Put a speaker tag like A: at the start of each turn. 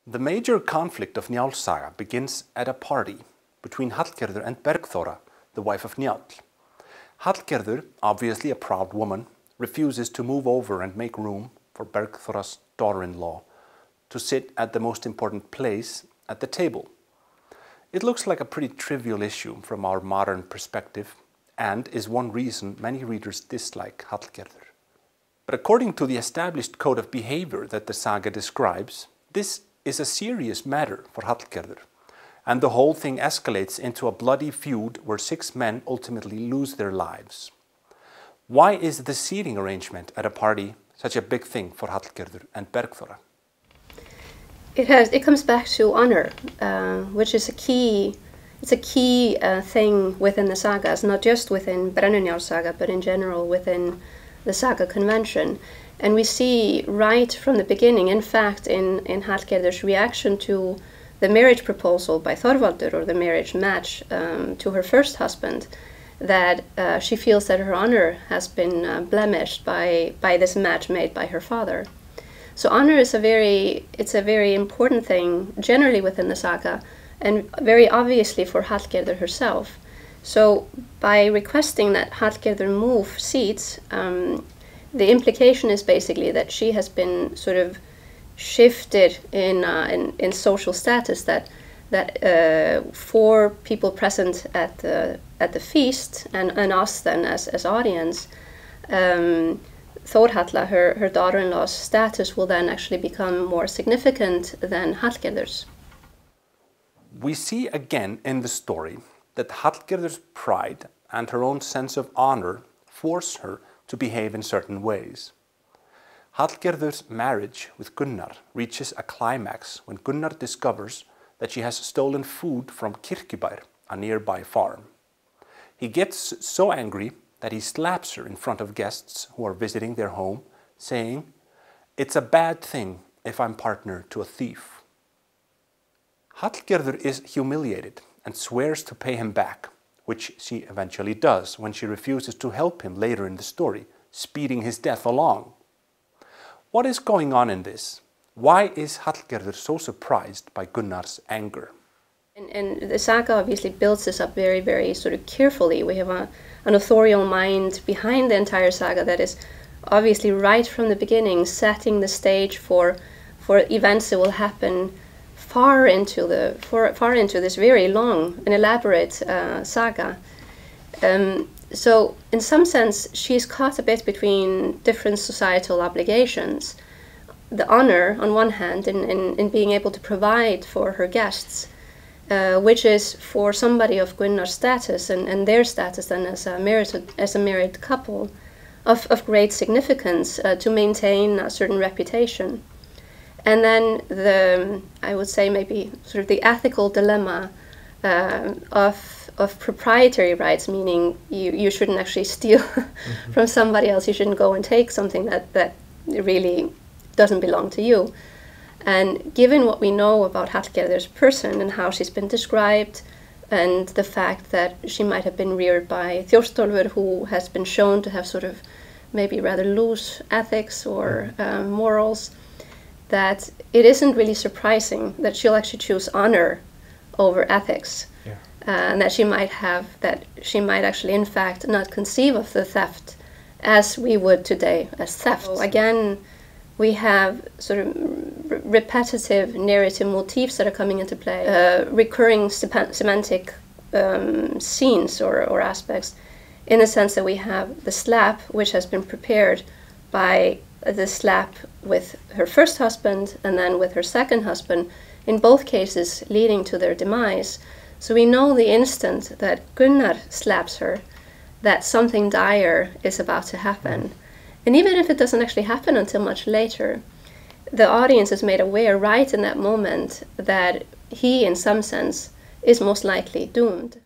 A: The major conflict of Njál's saga begins at a party between Hallgerður and Bergþóra, the wife of Njál. Hallgerður, obviously a proud woman, refuses to move over and make room for Bergþóra's daughter-in-law to sit at the most important place at the table. It looks like a pretty trivial issue from our modern perspective and is one reason many readers dislike Hallgerður. But according to the established code of behavior that the saga describes, this is a serious matter for Hallgerður, and the whole thing escalates into a bloody feud where 6 men ultimately lose their lives. Why is the seating arrangement at a party such a big thing for Hallgerður and Bergþóra?
B: It comes back to honor, which is a key thing within the sagas, not just within Brennunjar's saga, but in general within the saga convention. And we see right from the beginning, in fact, in Hallgerður's reaction to the marriage proposal by Þorvaldur, or the marriage match to her first husband, that she feels that her honor has been blemished by this match made by her father. So honor is a very important thing generally within the saga, and very obviously for Hallgerður herself. So by requesting that Hallgerður move seats, the implication is basically that she has been sort of shifted in social status, that for people present at the feast and us then as audience, Þórhalla, her daughter-in-law's status will then actually become more significant than Hallgerður's.
A: We see again in the story that Hallgerður's pride and her own sense of honor force her to behave in certain ways. Hallgerður's marriage with Gunnar reaches a climax when Gunnar discovers that she has stolen food from Kirkjubær, a nearby farm. He gets so angry that he slaps her in front of guests who are visiting their home, saying, "It's a bad thing if I'm partner to a thief." Hallgerður is humiliated and swears to pay him back, which she eventually does when she refuses to help him later in the story, speeding his death along. What is going on in this? Why is Hallgerður so surprised by Gunnar's anger?
B: And the saga obviously builds this up very, very sort of carefully. We have an authorial mind behind the entire saga that is obviously right from the beginning setting the stage for events that will happen far into this very long and elaborate saga. So in some sense she's caught a bit between different societal obligations. The honor on one hand in being able to provide for her guests, which is for somebody of Gunnar's status and their status then as a married couple of great significance to maintain a certain reputation. And then I would say maybe sort of the ethical dilemma of proprietary rights, meaning you shouldn't actually steal from somebody else. You shouldn't go and take something that really doesn't belong to you. And given what we know about Hallgerður's person and how she's been described, and the fact that she might have been reared by Þjóstólfur, who has been shown to have sort of maybe rather loose ethics or morals, that it isn't really surprising that she'll actually choose honor over ethics. Yeah. And that she might actually in fact not conceive of the theft as we would today as theft. So again, we have sort of repetitive narrative motifs that are coming into play, recurring semantic scenes or aspects, in the sense that we have the slap, which has been prepared by the slap with her first husband and then with her second husband, in both cases leading to their demise. So we know the instant that Gunnar slaps her that something dire is about to happen. And even if it doesn't actually happen until much later, the audience is made aware right in that moment that he, in some sense, is most likely doomed.